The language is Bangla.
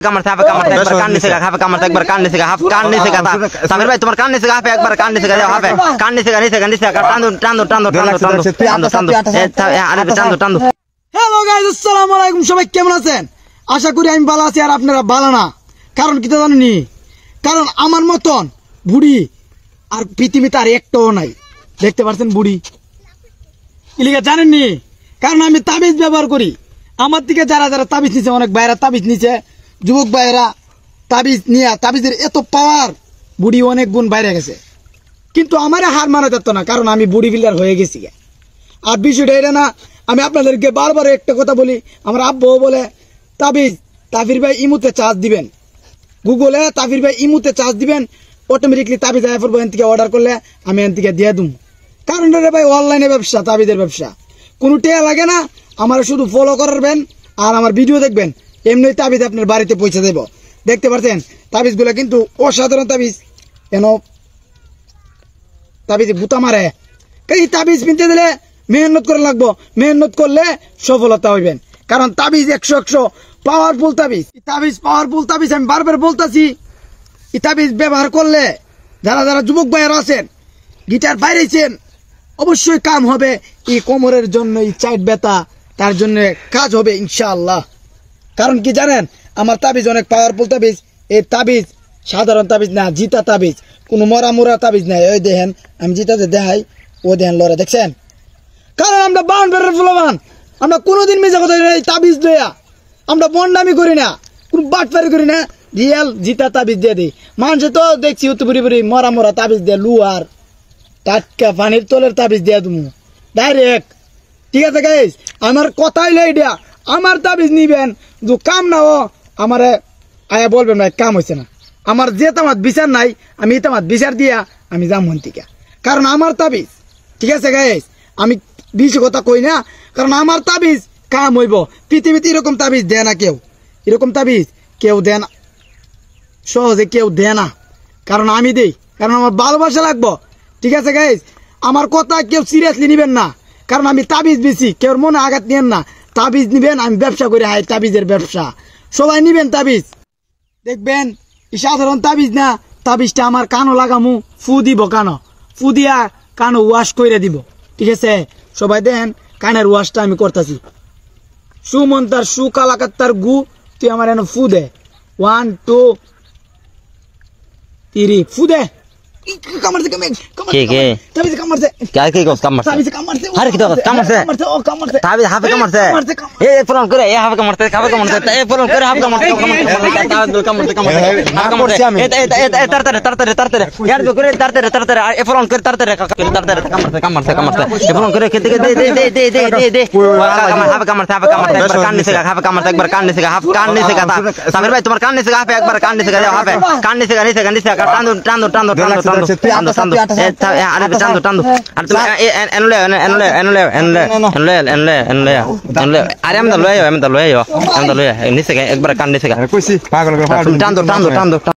কামড়তে একবার কান নিচে গা হাফে কামড়তে একবার কান নিচে গা হাফ কান নিচে গা সামির ভাই তোমার কান নিচে গা হাফে একবার কান নিচে গা যাও হাফে কান নিচে গা টান্দো হ্যালো গাইস, আসসালামু আলাইকুম। সবাই কেমন আছেন? আশা করি আমি ভালো আছি আর আপনারা ভালো না। কারণ কি জানেননি, কারণ আমার মতন বুড়ি আর পৃথিবীতে আর একটাও নাই। দেখতে পাচ্ছেন বুড়ি ইলিগা জানেননি, কারণ আমি তাবিজ ব্যবহার করি। আমার থেকে যারা যারা তাবিজ নিছে, অনেক ভাইরা তাবিজ নিছে, যুবক ভাইরা তাবিজ নিয়ে তাবিজের এত পাওয়ার, বুড়ি অনেক গুণ বাইরে গেছে। কিন্তু আমার হার মানা যেত না, কারণ আমি বুড়ি বিল্ডার হয়ে গেছি। আর বিষয়টা এটা না, আমি আপনাদেরকে বারবার একটা কথা বলি, আমার আব্বু বলে তাবিজ তাফির ভাই ইমুতে চার্জ দিবেন, গুগলে তাফির ভাই ইমুতে চার্জ দিবেন, অটোমেটিকলি তাবিজ আয় পড়বো। এন থেকে অর্ডার করলে আমি এন থেকে দিয়ে দুম। কারণ রে ভাই অনলাইনে ব্যবসা, তাবিজের ব্যবসা, কোনো টেয়া লাগে না। আমার শুধু ফলো করবেন আর আমার ভিডিও দেখবেন, এমনি তাবিজ আপনার বাড়িতে পৌঁছে দেব। দেখতে পাচ্ছেন তাবিজগুলো কিন্তু অসাধারণ তাবিজ। কেন তাবিজ বুতা মারে, এই তাবিজ কিনতে দিলে মেহনত করে লাগবো, মেহনত করলে সফলতা হইবেন। কারণ তাবিজ 100 পাওয়ারফুল তাবিজ। তাবিজ পাওয়ারফুল তাবিজ, আমি বারবার বলতেছি। এই তাবিজ ব্যবহার করলে যারা যারা যুবক ভাইয়েরা আছেন, গিটার বাইরেছেন, অবশ্যই কাম হবে। এই কোমরের জন্য, এই চাইট ব্যথা, তার জন্য কাজ হবে ইনশাআল্লাহ। কারণ কি জানেন, আমার তাবিজ অনেক পাওয়ারফুল তাবিজ। এই তাবিজ সাধারণ তাবিজ না, জিতা তাবিজ, কোনো মরা মোরা তাবিজ নাই। ওই দেখেন আমি জিতাতে দেখাই, ও দেখেন লড়ে, দেখছেন? কারণ আমরা বাউন্ডারের ফুলবান, আমরা কোনোদিন মিশা কথা এই তাবিজ লইয়া আমরা বন্ডামি করি না, কোন বাটফারি করি না। রিয়েল জিতা তাবিজ দিয়ে দিই। মানুষ তো দেখছি বুড়ি বুড়ি মরা মরা তাবিজ দিয়ে, লুয়ার টাটকা পানির তলের তাবিজ দিয়ে তুমি ডাইরেক্ট। ঠিক আছে গাইস, আমার কথাই লইডিয়া, আমার তাবিজ নিবেন, যে কাম না ও আমারে আয়া বলবেন ভাই কাম হয়েছে না। আমার যে তামাত বিচার নাই, আমি তামাত বিচার দিয়া আমি যাম হন্তিকা। কারণ আমার তাবিজ, ঠিক আছে গাইস, আমি বেশি কথা কই না, কারণ আমার তাবিজ কাম হইব। পৃথিবীতে এরকম তাবিজ দেয় না কেউ, এরকম তাবিজ কেউ দেয় না, সহজে কেউ দেয় না। কারণ আমি দেই, কারণ আমার ভালোবাসা লাগবো। ঠিক আছে গাইস, আমার কথা কেউ সিরিয়াসলি নিবেন না, কারণ আমি তাবিজ বেশি, কেউ মনে আঘাত নিবেন না। তাবিজ নিবেন, আমি ব্যবসা করে হাই, তাবিজের ব্যবসা, সবাই নিবেন তাবিজ। দেখবেন সাধারণ তাবিজ না, তাবিজটা আমার কানও লাগামু, ফু দিব, কানো ফু দিয়া কানো ওয়াশ করে দিব। ঠিক আছে, সবাই দেন কানের ওয়াশটা আমি করতেছি। সুমন্তার সু কালাকাত্তার গু, তুই আমার এনে ফু দে। 1 2 3 ফু দে। কামড়ছে কে কে তাবিজ কামড়ছে, কে কে কামড়ছে, তাবিজ কামড়ছে, আরে কি তো কামড়ছে, ও কামড়ছে, তাবিজ হাফে কামড়ছে, এ ফোন করে এ হাফে কামড়ছে, এ ফোন করে হাফে কামড়ছে, কামড়ছে আমি তাড়াতাড়ি ইয়ার করে তাড়াতাড়ি এ ফোন করে তাড়াতাড়ি কামড়ছে, এ ফোন করে খেতে দে হাফে কামড়ছে একবার কান নিচে গা হাফে কামড়ছে একবার কান নিচে গা হাফ কান নিচে গা সামির ভাই তোমার কান নিচে গা হাফে একবার কান নিচে গা যাও হাফে কান নিচে গা টান্দো আরে আমি তো লয়ে নিচে একবার কান নিচে টান্দো